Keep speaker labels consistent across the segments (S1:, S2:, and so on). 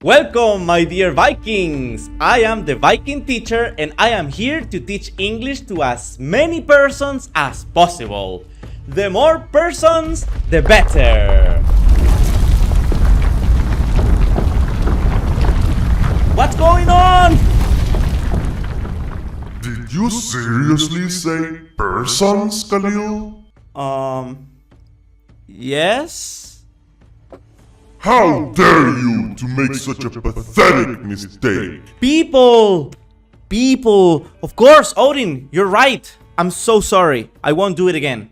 S1: Welcome, my dear Vikings! I am the Viking teacher and I am here to teach English to as many persons as possible. The more persons, the better. What's going on?
S2: Did you seriously say persons, Khalil?
S1: Yes?
S2: How dare you to make such a pathetic mistake?
S1: People! Of course, Odin, you're right. I'm so sorry. I won't do it again.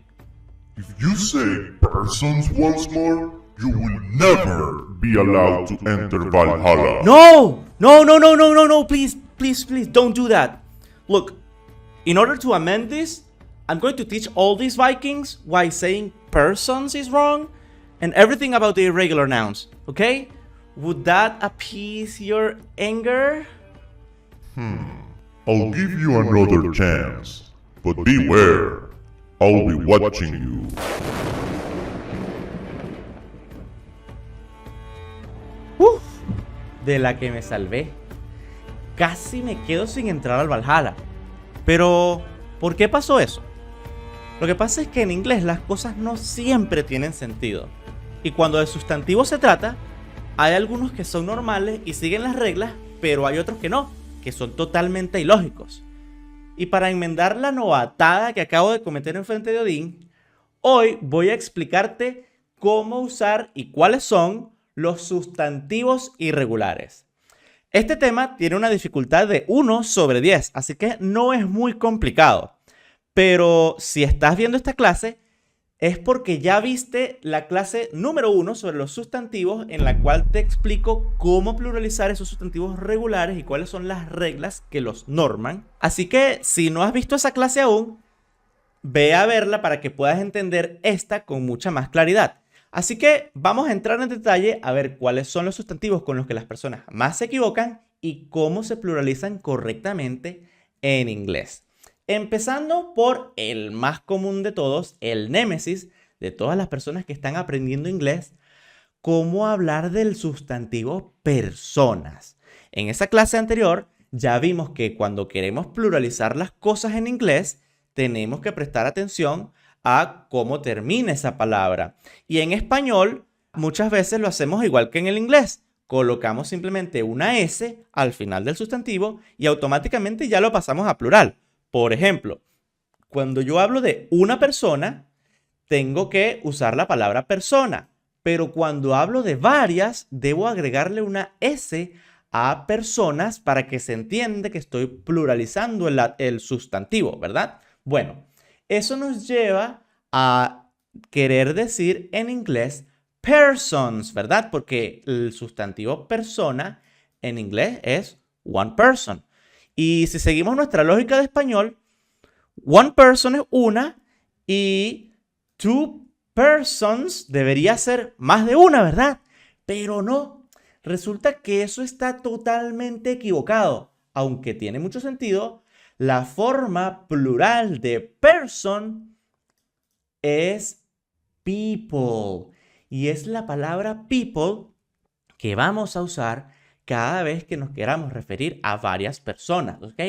S2: If you say persons once more, you will never be allowed to enter Valhalla.
S1: No, please, don't do that. Look, in order to amend this, I'm going to teach all these Vikings why saying persons is wrong and everything about the irregular nouns, okay? Would that appease your anger?
S2: I'll give you another chance, but beware, I'll be watching you.
S1: Uf, de la que me salvé. Casi me quedo sin entrar al Valhalla. Pero, ¿por qué pasó eso? Lo que pasa es que en inglés las cosas no siempre tienen sentido. Y cuando de sustantivos se trata, hay algunos que son normales y siguen las reglas, pero hay otros que no, que son totalmente ilógicos. Y para enmendar la novatada que acabo de cometer en frente de Odín, hoy voy a explicarte cómo usar y cuáles son los sustantivos irregulares. Este tema tiene una dificultad de 1 sobre 10, así que no es muy complicado. Pero si estás viendo esta clase, es porque ya viste la clase número 1 sobre los sustantivos, en la cual te explico cómo pluralizar esos sustantivos regulares y cuáles son las reglas que los norman. Así que si no has visto esa clase aún, ve a verla para que puedas entender esta con mucha más claridad. Así que vamos a entrar en detalle a ver cuáles son los sustantivos con los que las personas más se equivocan y cómo se pluralizan correctamente en inglés. Empezando por el más común de todos, el némesis de todas las personas que están aprendiendo inglés, cómo hablar del sustantivo personas. En esa clase anterior ya vimos que cuando queremos pluralizar las cosas en inglés, tenemos que prestar atención a cómo termina esa palabra. Y en español, muchas veces lo hacemos igual que en el inglés. Colocamos simplemente una S al final del sustantivo y automáticamente ya lo pasamos a plural. Por ejemplo, cuando yo hablo de una persona, tengo que usar la palabra persona. Pero cuando hablo de varias, debo agregarle una S a personas para que se entienda que estoy pluralizando el sustantivo, ¿verdad? Bueno, eso nos lleva a querer decir en inglés persons, ¿verdad? Porque el sustantivo persona en inglés es one person. Y si seguimos nuestra lógica de español, one person es una y two persons debería ser más de una, ¿verdad? Pero no, resulta que eso está totalmente equivocado. Aunque tiene mucho sentido, la forma plural de person es people. Y es la palabra people que vamos a usar cada vez que nos queramos referir a varias personas, ¿ok?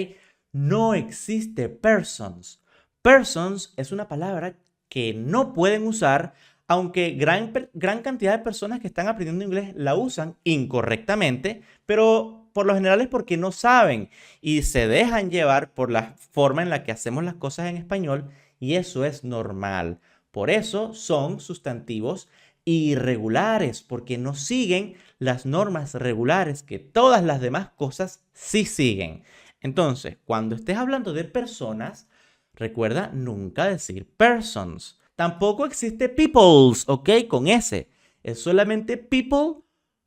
S1: No existe persons. Persons es una palabra que no pueden usar, aunque gran cantidad de personas que están aprendiendo inglés la usan incorrectamente, pero por lo general es porque no saben y se dejan llevar por la forma en la que hacemos las cosas en español, y eso es normal. Por eso son sustantivos irregulares, porque no siguen las normas regulares que todas las demás cosas sí siguen. Entonces, cuando estés hablando de personas, recuerda nunca decir persons. Tampoco existe peoples, ¿ok? Con S. Es solamente people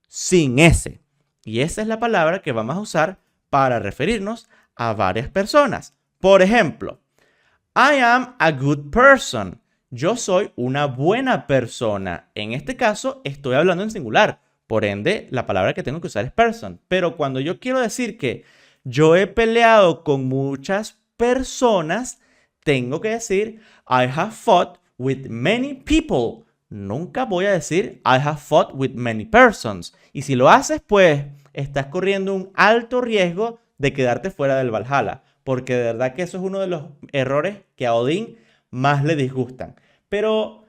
S1: sin S. Y esa es la palabra que vamos a usar para referirnos a varias personas. Por ejemplo, I am a good person. Yo soy una buena persona. En este caso, estoy hablando en singular. Por ende, la palabra que tengo que usar es person. Pero cuando yo quiero decir que yo he peleado con muchas personas, tengo que decir I have fought with many people. Nunca voy a decir I have fought with many persons. Y si lo haces, pues estás corriendo un alto riesgo de quedarte fuera del Valhalla, porque de verdad que eso es uno de los errores que a Odín más le disgustan. Pero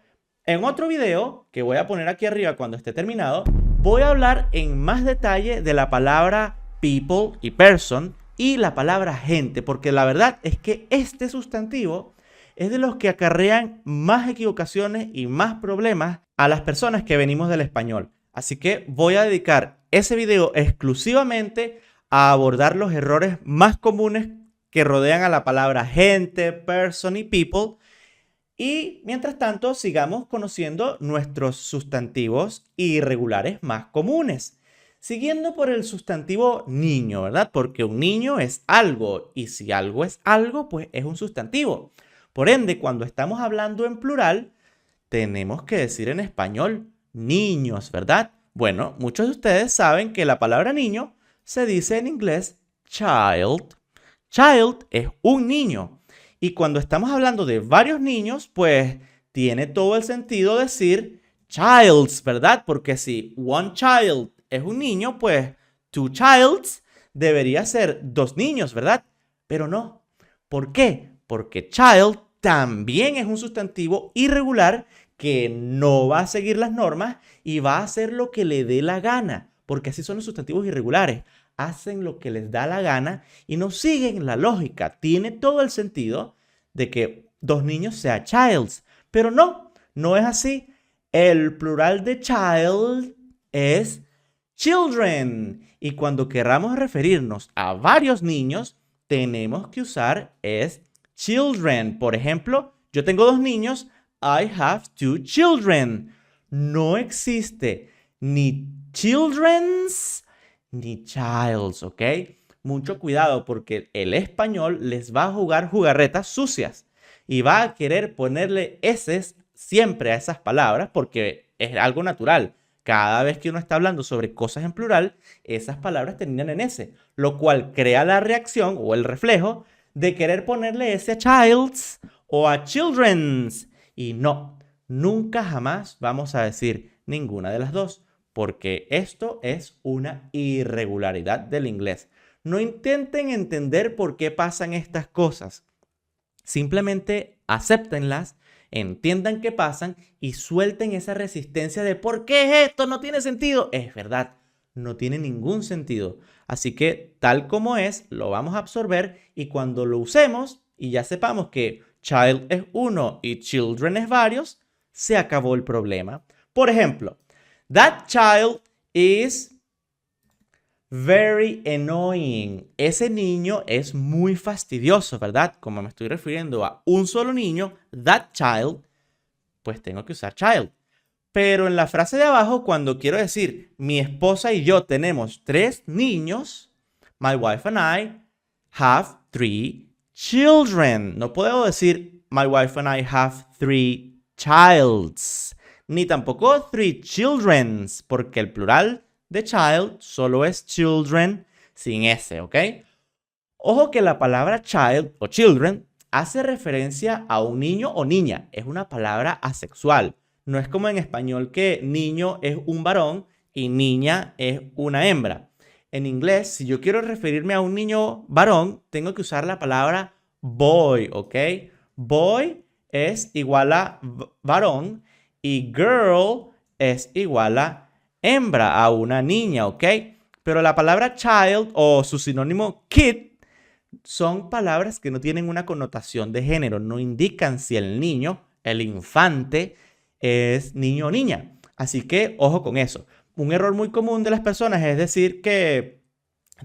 S1: en otro video, que voy a poner aquí arriba cuando esté terminado, voy a hablar en más detalle de la palabra people y person y la palabra gente, porque la verdad es que este sustantivo es de los que acarrean más equivocaciones y más problemas a las personas que venimos del español. Así que voy a dedicar ese video exclusivamente a abordar los errores más comunes que rodean a la palabra gente, person y people. Y mientras tanto, sigamos conociendo nuestros sustantivos irregulares más comunes. Siguiendo por el sustantivo niño, ¿verdad? Porque un niño es algo y si algo es algo, pues es un sustantivo. Por ende, cuando estamos hablando en plural, tenemos que decir en español niños, ¿verdad? Bueno, muchos de ustedes saben que la palabra niño se dice en inglés child. Child es un niño. Y cuando estamos hablando de varios niños, pues tiene todo el sentido decir childs, ¿verdad? Porque si one child es un niño, pues two childs debería ser dos niños, ¿verdad? Pero no. ¿Por qué? Porque child también es un sustantivo irregular que no va a seguir las normas y va a hacer lo que le dé la gana, porque así son los sustantivos irregulares. Hacen lo que les da la gana y no siguen la lógica. Tiene todo el sentido de que dos niños sea childs, pero no es así. El plural de child es children y cuando queramos referirnos a varios niños, tenemos que usar es children. Por ejemplo, yo tengo dos niños, I have two children. No existe ni children's ni childs, ¿ok? Mucho cuidado porque el español les va a jugar jugarretas sucias y va a querer ponerle eses siempre a esas palabras porque es algo natural. Cada vez que uno está hablando sobre cosas en plural, esas palabras terminan en ese, lo cual crea la reacción o el reflejo de querer ponerle ese a childs o a children's. Y no, nunca jamás vamos a decir ninguna de las dos, porque esto es una irregularidad del inglés. No intenten entender por qué pasan estas cosas. Simplemente acéptenlas, entiendan qué pasan y suelten esa resistencia de ¿por qué esto? No tiene sentido. Es verdad, no tiene ningún sentido. Así que tal como es, lo vamos a absorber y cuando lo usemos y ya sepamos que child es uno y children es varios, se acabó el problema. Por ejemplo, that child is very annoying. Ese niño es muy fastidioso, ¿verdad? Como me estoy refiriendo a un solo niño, that child, pues tengo que usar child. Pero en la frase de abajo, cuando quiero decir mi esposa y yo tenemos 3 niños, my wife and I have 3 children. No puedo decir my wife and I have 3 childs. Ni tampoco 3 children's, porque el plural de child solo es children sin S, ¿ok? Ojo que la palabra child o children hace referencia a un niño o niña. Es una palabra asexual. No es como en español que niño es un varón y niña es una hembra. En inglés, si yo quiero referirme a un niño varón, tengo que usar la palabra boy, ¿ok? Boy es igual a varón y girl es igual a hembra, a una niña, ¿ok? Pero la palabra child o su sinónimo kid son palabras que no tienen una connotación de género, no indican si el niño, el infante, es niño o niña. Así que ojo con eso. Un error muy común de las personas es decir que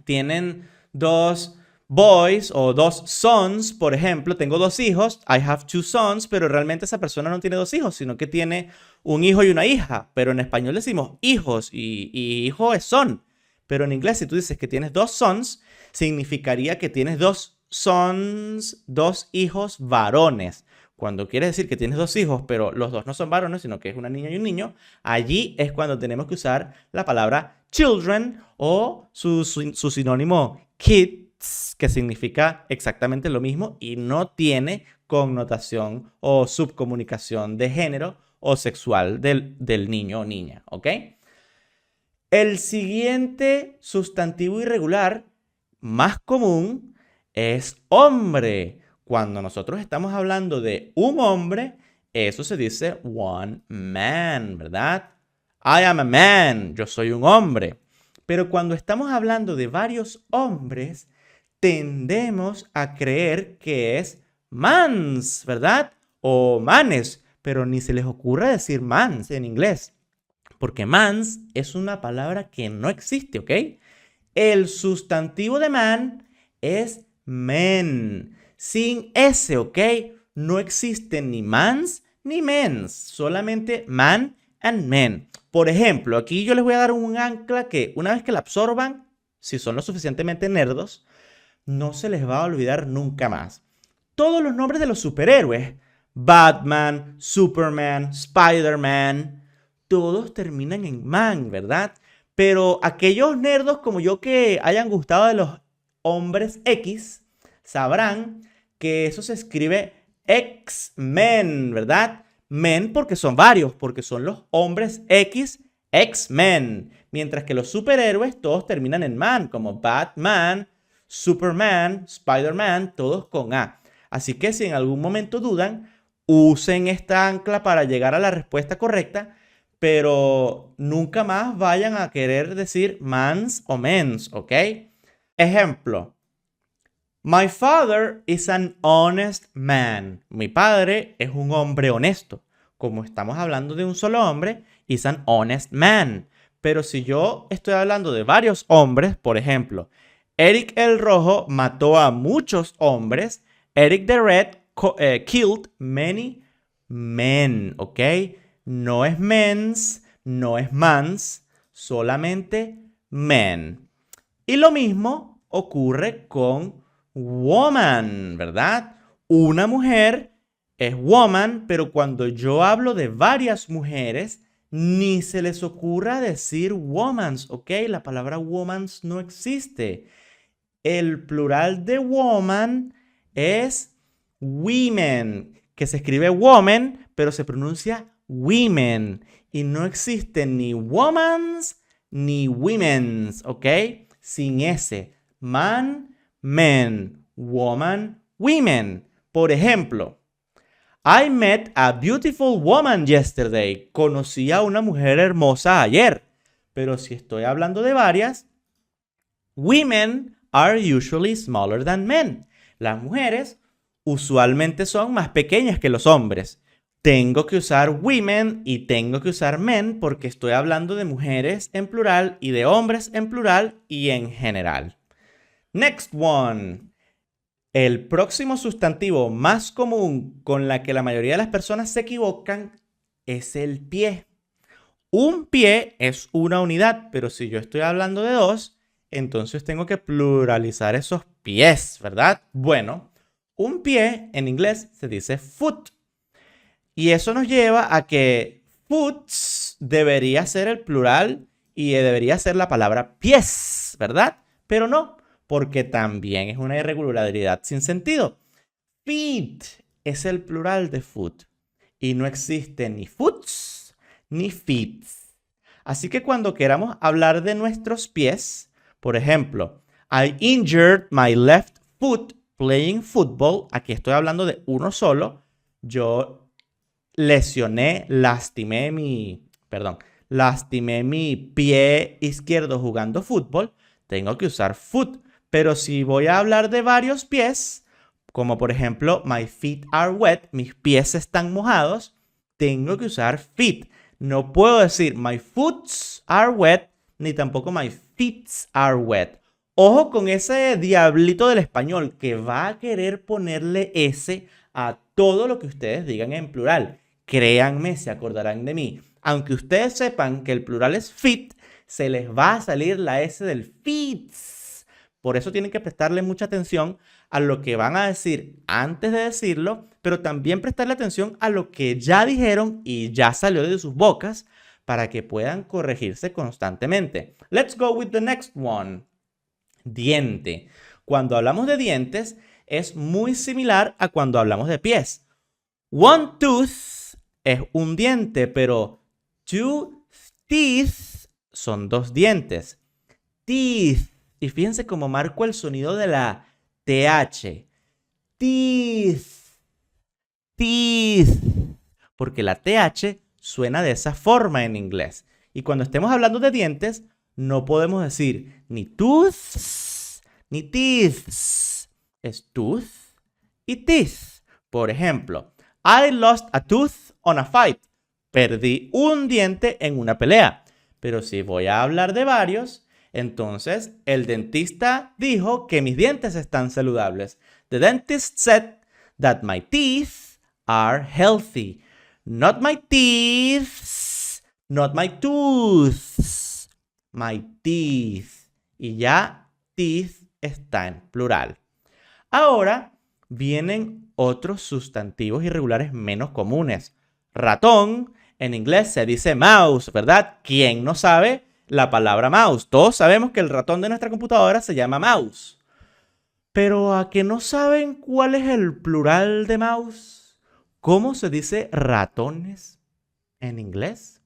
S1: tienen 2 boys o 2 sons, por ejemplo, tengo 2 hijos, I have 2 sons, pero realmente esa persona no tiene 2 hijos, sino que tiene un hijo y una hija. Pero en español decimos hijos y hijo es son. Pero en inglés, si tú dices que tienes 2 sons, significaría que tienes 2 sons, 2 hijos varones. Cuando quieres decir que tienes 2 hijos, pero los 2 no son varones, sino que es una niña y un niño, allí es cuando tenemos que usar la palabra children o su sinónimo kids, que significa exactamente lo mismo y no tiene connotación o subcomunicación de género o sexual del niño o niña, ¿ok? El siguiente sustantivo irregular más común es hombre. Cuando nosotros estamos hablando de un hombre, eso se dice one man, ¿verdad? I am a man, yo soy un hombre. Pero cuando estamos hablando de varios hombres, tendemos a creer que es mans, ¿verdad? O manes, pero ni se les ocurre decir mans en inglés, porque mans es una palabra que no existe, ¿ok? El sustantivo de man es men, sin S, ¿ok? No existen ni mans ni mens, solamente man and men. Por ejemplo, aquí yo les voy a dar un ancla que una vez que la absorban, si son lo suficientemente nerdos, no se les va a olvidar nunca más. Todos los nombres de los superhéroes, Batman, Superman, Spider-Man, todos terminan en man, ¿verdad? Pero aquellos nerdos como yo que hayan gustado de los hombres X, sabrán que eso se escribe X-Men, ¿verdad? Men porque son varios, porque son los hombres X, X-Men. Mientras que los superhéroes todos terminan en man, como Batman, Superman, Spider-Man, todos con A. Así que si en algún momento dudan, usen esta ancla para llegar a la respuesta correcta, pero nunca más vayan a querer decir mans o mens, ¿ok? Ejemplo. My father is an honest man. Mi padre es un hombre honesto. Como estamos hablando de un solo hombre, is an honest man. Pero si yo estoy hablando de varios hombres, por ejemplo, Eric el Rojo mató a muchos hombres. Eric the Red killed many men, ¿ok? No es mens, no es mans, solamente men. Y lo mismo ocurre con woman, ¿verdad? Una mujer es woman, pero cuando yo hablo de varias mujeres, ni se les ocurra decir womans, ¿ok? La palabra womans no existe. El plural de woman es women, que se escribe woman, pero se pronuncia women. Y no existen ni womans ni womens, ¿ok? Sin S. Man, men, woman, women. Por ejemplo, I met a beautiful woman yesterday. Conocí a una mujer hermosa ayer. Pero si estoy hablando de varias, women are usually smaller than men. Las mujeres usualmente son más pequeñas que los hombres. Tengo que usar women y tengo que usar men porque estoy hablando de mujeres en plural y de hombres en plural y en general. Next one. El próximo sustantivo más común con la que la mayoría de las personas se equivocan es el pie. Un pie es una unidad, pero si yo estoy hablando de dos, entonces tengo que pluralizar esos pies, ¿verdad? Bueno, un pie en inglés se dice foot. Y eso nos lleva a que foots debería ser el plural y debería ser la palabra pies, ¿verdad? Pero no, porque también es una irregularidad sin sentido. Feet es el plural de foot y no existe ni foots ni feet. Así que cuando queramos hablar de nuestros pies, por ejemplo, I injured my left foot playing football. Aquí estoy hablando de uno solo. Yo lastimé mi pie izquierdo jugando fútbol. Tengo que usar foot. Pero si voy a hablar de varios pies, como por ejemplo, my feet are wet, mis pies están mojados, tengo que usar feet. No puedo decir my foots are wet, ni tampoco my feet are wet. Ojo con ese diablito del español que va a querer ponerle S a todo lo que ustedes digan en plural. Créanme, se acordarán de mí. Aunque ustedes sepan que el plural es feet, se les va a salir la S del feets. Por eso tienen que prestarle mucha atención a lo que van a decir antes de decirlo, pero también prestarle atención a lo que ya dijeron y ya salió de sus bocas para que puedan corregirse constantemente. Let's go with the next one. Diente. Cuando hablamos de dientes, es muy similar a cuando hablamos de pies. One tooth es un diente, pero two teeth son 2 dientes. Teeth. Y fíjense cómo marco el sonido de la TH. Teeth. Teeth. Porque la TH suena de esa forma en inglés. Y cuando estemos hablando de dientes, no podemos decir ni tooths ni teeths. Es tooth y teeth. Por ejemplo, I lost a tooth on a fight. Perdí un diente en una pelea. Pero si voy a hablar de varios, entonces el dentista dijo que mis dientes están saludables. The dentist said that my teeth are healthy. Not my teeth, not my tooths, my teeth. Y ya teeth está en plural. Ahora vienen otros sustantivos irregulares menos comunes. Ratón, en inglés se dice mouse, ¿verdad? ¿Quién no sabe la palabra mouse? Todos sabemos que el ratón de nuestra computadora se llama mouse. Pero ¿a que no saben cuál es el plural de mouse? ¿Cómo se dice ratones en inglés?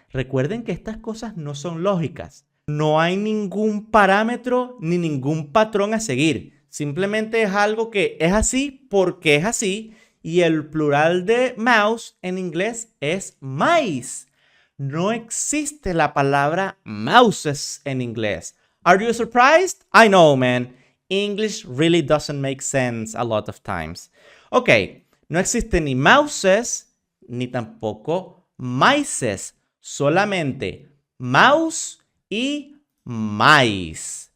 S1: Recuerden que estas cosas no son lógicas. No hay ningún parámetro ni ningún patrón a seguir. Simplemente es algo que es así porque es así. Y el plural de mouse en inglés es mice. No existe la palabra mouses en inglés. Are you surprised? I know, man. English really doesn't make sense a lot of times. Ok, no existe ni mouses ni tampoco mices. Solamente mouse y mice.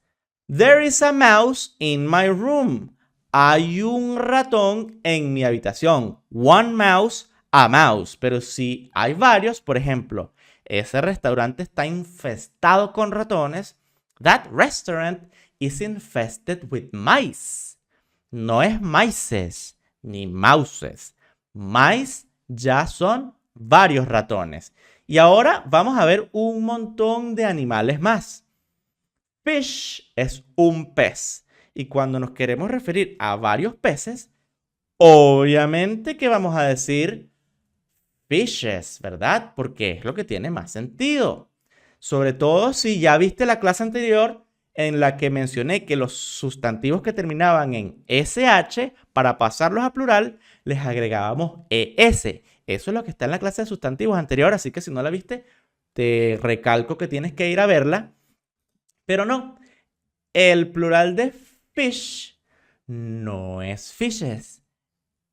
S1: There is a mouse in my room. Hay un ratón en mi habitación. One mouse, a mouse. Pero si hay varios, por ejemplo, ese restaurante está infestado con ratones. That restaurant is infested with mice. No es mices ni mouses. Mice ya son varios ratones. Y ahora vamos a ver un montón de animales más. Fish es un pez. Y cuando nos queremos referir a varios peces, obviamente que vamos a decir fishes, ¿verdad? Porque es lo que tiene más sentido. Sobre todo si ya viste la clase anterior en la que mencioné que los sustantivos que terminaban en SH, para pasarlos a plural, les agregábamos ES. Eso es lo que está en la clase de sustantivos anterior, así que si no la viste, te recalco que tienes que ir a verla. Pero no, el plural de fish no es fishes,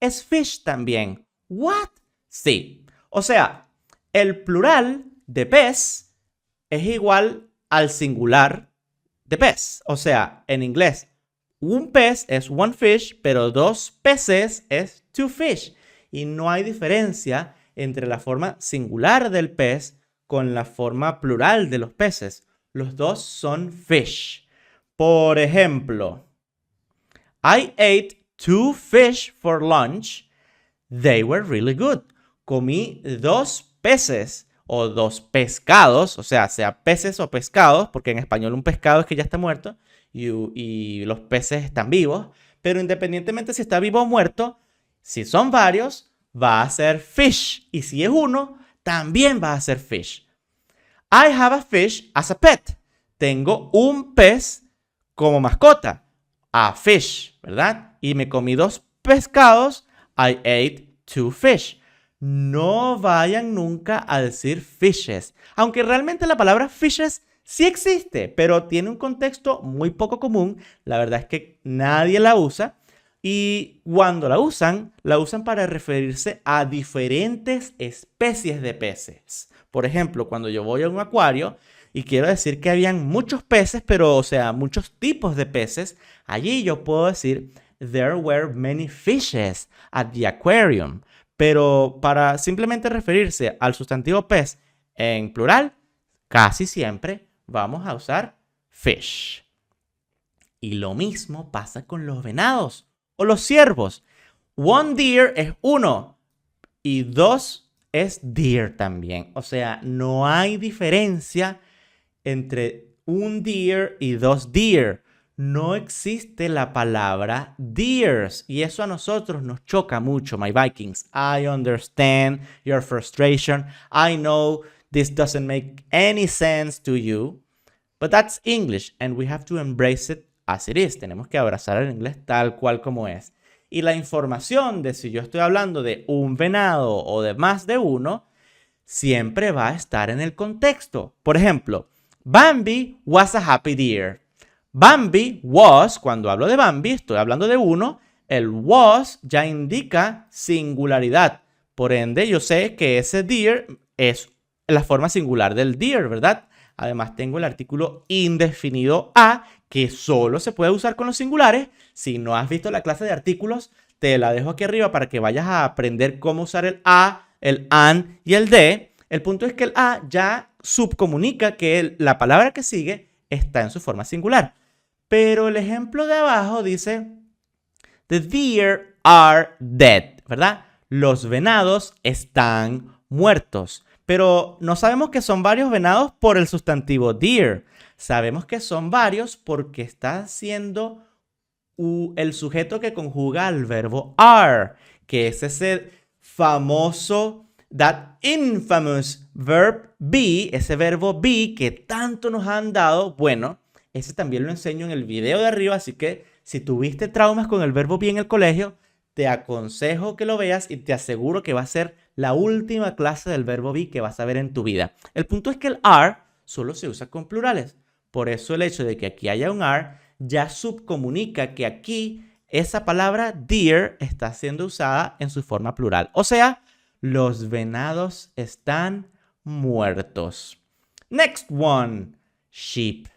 S1: es fish también. ¿What? Sí. O sea, el plural de pez es igual al singular de pez. O sea, en inglés, un pez es one fish, pero 2 peces es two fish. Y no hay diferencia entre la forma singular del pez con la forma plural de los peces. Los dos son fish. Por ejemplo, I ate 2 fish for lunch. They were really good. Comí 2 peces o 2 pescados, o sea peces o pescados, porque en español un pescado es que ya está muerto y los peces están vivos. Pero independientemente si está vivo o muerto, si son varios, va a ser fish. Y si es uno, también va a ser fish. I have a fish as a pet. Tengo un pez como mascota. A fish, ¿verdad? Y me comí 2 pescados. I ate 2 fish. No vayan nunca a decir fishes. Aunque realmente la palabra fishes sí existe, pero tiene un contexto muy poco común. La verdad es que nadie la usa. Y cuando la usan para referirse a diferentes especies de peces. Por ejemplo, cuando yo voy a un acuario y quiero decir que habían muchos peces, pero, o sea, muchos tipos de peces, allí yo puedo decir, there were many fishes at the aquarium. Pero para simplemente referirse al sustantivo pez en plural, casi siempre vamos a usar fish. Y lo mismo pasa con los venados o los ciervos. One deer es 1 y 2 es deer también. O sea, no hay diferencia entre un deer y 2 deer. No existe la palabra deers y eso a nosotros nos choca mucho, my Vikings. I understand your frustration. I know this doesn't make any sense to you. But that's English and we have to embrace it as it is. Tenemos que abrazar el inglés tal cual como es. Y la información de si yo estoy hablando de un venado o de más de uno, siempre va a estar en el contexto. Por ejemplo, Bambi was a happy deer. Bambi was, cuando hablo de Bambi, estoy hablando de uno. El was ya indica singularidad. Por ende, yo sé que ese deer es la forma singular del deer, ¿verdad? Además, tengo el artículo indefinido a, que solo se puede usar con los singulares. Si no has visto la clase de artículos, te la dejo aquí arriba para que vayas a aprender cómo usar el a, el an y el de. El punto es que el a ya subcomunica que la palabra que sigue está en su forma singular. Pero el ejemplo de abajo dice, the deer are dead, ¿verdad? Los venados están muertos. Pero no sabemos que son varios venados por el sustantivo deer. Sabemos que son varios porque está siendo el sujeto que conjuga al verbo are, que es ese famoso, that infamous verb be, ese verbo be que tanto nos han dado. Bueno, ese también lo enseño en el video de arriba, así que si tuviste traumas con el verbo be en el colegio, te aconsejo que lo veas y te aseguro que va a ser la última clase del verbo be que vas a ver en tu vida. El punto es que el are solo se usa con plurales. Por eso el hecho de que aquí haya un are ya subcomunica que aquí esa palabra deer está siendo usada en su forma plural. O sea, los venados están muertos. Next one, sheep.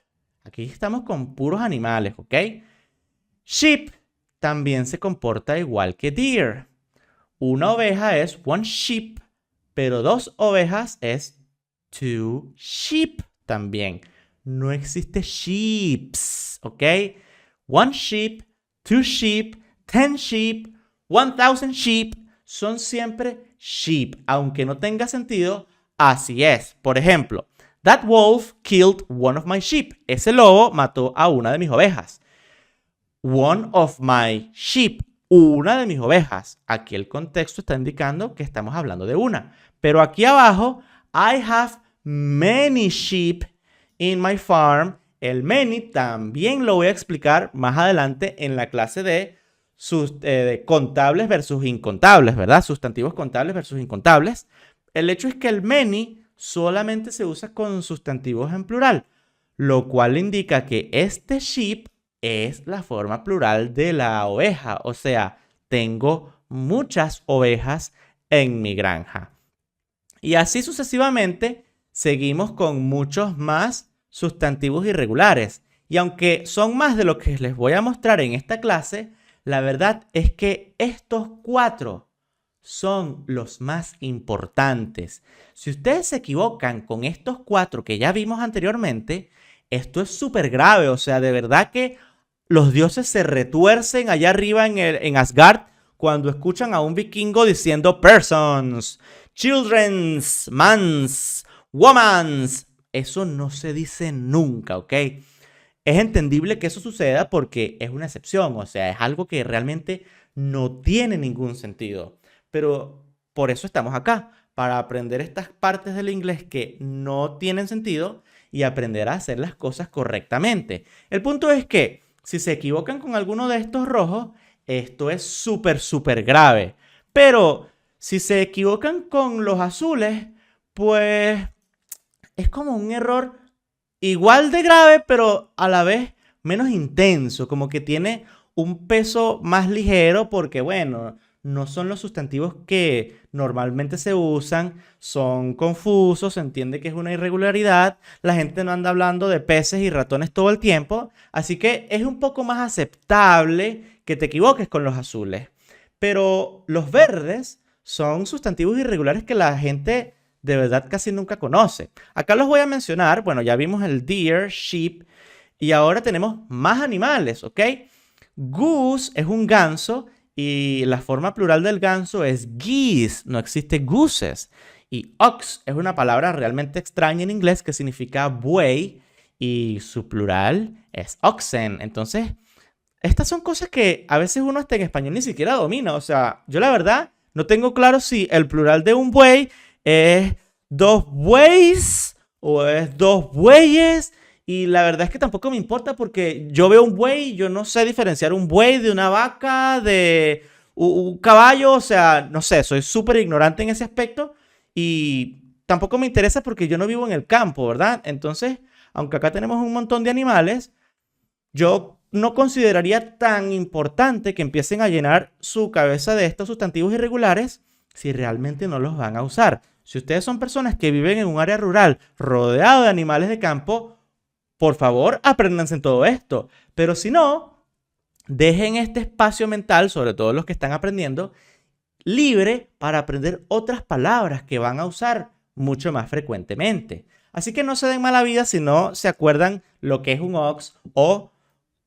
S1: Aquí estamos con puros animales, ¿ok? Sheep también se comporta igual que deer. Una oveja es one sheep, pero dos ovejas es two sheep también. No existe sheeps, ¿ok? One sheep, two sheep, 10 sheep, 1000 sheep, son siempre sheep. Aunque no tenga sentido, así es. Por ejemplo, that wolf killed one of my sheep. Ese lobo mató a una de mis ovejas. One of my sheep, una de mis ovejas. Aquí el contexto está indicando que estamos hablando de una. Pero aquí abajo, I have many sheep in my farm. El many también lo voy a explicar más adelante en la clase de contables versus incontables, ¿verdad? Sustantivos contables versus incontables. El hecho es que el many solamente se usa con sustantivos en plural, lo cual indica que este sheep es la forma plural de la oveja. O sea, tengo muchas ovejas en mi granja. Y así sucesivamente seguimos con muchos más sustantivos irregulares. Y aunque son más de lo que les voy a mostrar en esta clase, la verdad es que estos 4 son los más importantes. Si ustedes se equivocan con estos 4 que ya vimos anteriormente, esto es súper grave. O sea, de verdad que los dioses se retuercen allá arriba en Asgard cuando escuchan a un vikingo diciendo persons, children's, mans, womans. Eso no se dice nunca, ¿ok? Es entendible que eso suceda porque es una excepción, o sea, es algo que realmente no tiene ningún sentido. Pero por eso estamos acá, para aprender estas partes del inglés que no tienen sentido y aprender a hacer las cosas correctamente. El punto es que si se equivocan con alguno de estos rojos, esto es súper grave. Pero si se equivocan con los azules, pues es como un error igual de grave, pero a la vez menos intenso, como que tiene un peso más ligero porque, bueno, no son los sustantivos que normalmente se usan, son confusos, se entiende que es una irregularidad, la gente no anda hablando de peces y ratones todo el tiempo, así que es un poco más aceptable que te equivoques con los azules. Pero los verdes son sustantivos irregulares que la gente de verdad casi nunca conoce. Acá los voy a mencionar. Bueno, ya vimos el deer, sheep, y ahora tenemos más animales, ¿ok? Goose es un ganso y la forma plural del ganso es geese, no existe gooses. Y ox es una palabra realmente extraña en inglés que significa buey y su plural es oxen. Entonces, estas son cosas que a veces uno hasta en español ni siquiera domina. O sea, yo la verdad no tengo claro si el plural de un buey es dos bueyes o es dos bueyes. Y la verdad es que tampoco me importa porque yo veo un buey y yo no sé diferenciar un buey de una vaca, de un caballo. O sea, no sé, soy súper ignorante en ese aspecto. Y tampoco me interesa porque yo no vivo en el campo, ¿verdad? Entonces, aunque acá tenemos un montón de animales, yo no consideraría tan importante que empiecen a llenar su cabeza de estos sustantivos irregulares si realmente no los van a usar. Si ustedes son personas que viven en un área rural rodeado de animales de campo, por favor, apréndanse en todo esto. Pero si no, dejen este espacio mental, sobre todo los que están aprendiendo, libre para aprender otras palabras que van a usar mucho más frecuentemente. Así que no se den mala vida si no se acuerdan lo que es un ox o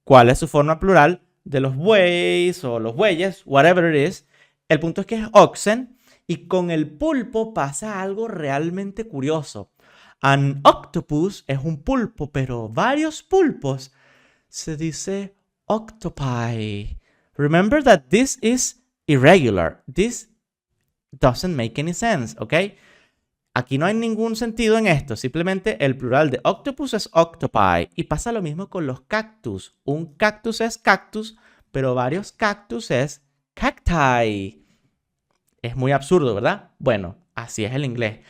S1: cuál es su forma plural de los bueyes o los bueyes, whatever it is. El punto es que es oxen, y con el pulpo pasa algo realmente curioso. An octopus es un pulpo, pero varios pulpos se dice octopi. Remember that this is irregular. This doesn't make any sense, ¿ok? Aquí no hay ningún sentido en esto. Simplemente el plural de octopus es octopi. Y pasa lo mismo con los cactus. Un cactus es cactus, pero varios cactus es cacti. Es muy absurdo, ¿verdad? Bueno, así es el inglés.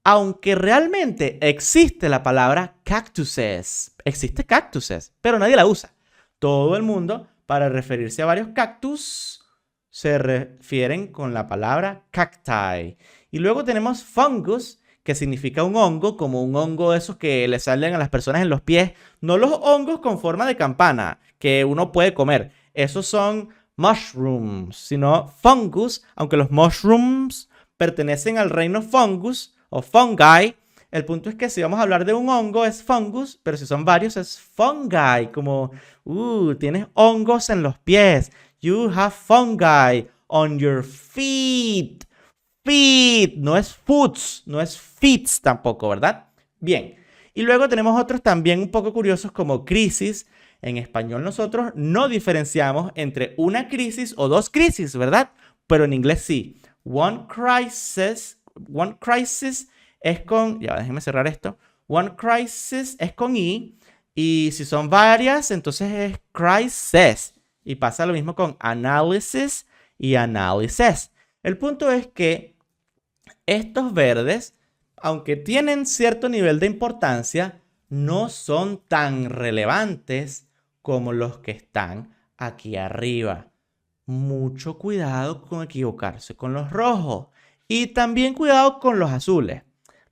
S1: Aunque realmente existe la palabra cactuses. Existe cactuses, pero nadie la usa. Todo el mundo, para referirse a varios cactus, se refieren con la palabra cacti. Y luego tenemos fungus, que significa un hongo, como un hongo de esos que le salen a las personas en los pies. No los hongos con forma de campana, que uno puede comer. Esos son mushrooms, sino fungus, aunque los mushrooms pertenecen al reino fungus o fungi. El punto es que si vamos a hablar de un hongo es fungus, pero si son varios es fungi, como tienes hongos en los pies. You have fungi on your feet. Feet, no es foots, no es feet tampoco, ¿verdad? Bien, y luego tenemos otros también un poco curiosos como crisis. En español nosotros no diferenciamos entre una crisis o dos crisis, ¿verdad? Pero en inglés sí. One crisis es con... Ya, déjenme cerrar esto. One crisis es con I. Y si son varias, entonces es crisis. Y pasa lo mismo con analysis y analysis. El punto es que estos verdes, aunque tienen cierto nivel de importancia, no son tan relevantes como los que están aquí arriba. Mucho cuidado con equivocarse con los rojos. Y también cuidado con los azules.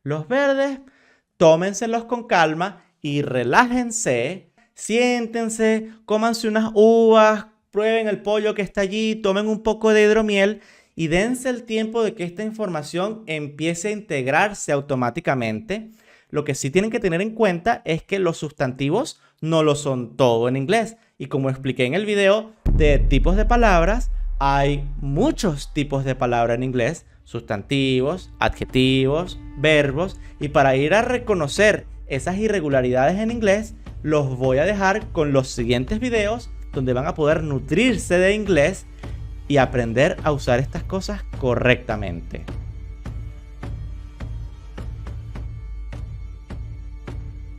S1: Los verdes, tómenselos con calma y relájense. Siéntense, cómanse unas uvas, prueben el pollo que está allí, tomen un poco de hidromiel y dense el tiempo de que esta información empiece a integrarse automáticamente. Lo que sí tienen que tener en cuenta es que los sustantivos no lo son todo en inglés. Y como expliqué en el video de tipos de palabras, hay muchos tipos de palabras en inglés. Sustantivos, adjetivos, verbos. Y para ir a reconocer esas irregularidades en inglés, los voy a dejar con los siguientes videos donde van a poder nutrirse de inglés y aprender a usar estas cosas correctamente.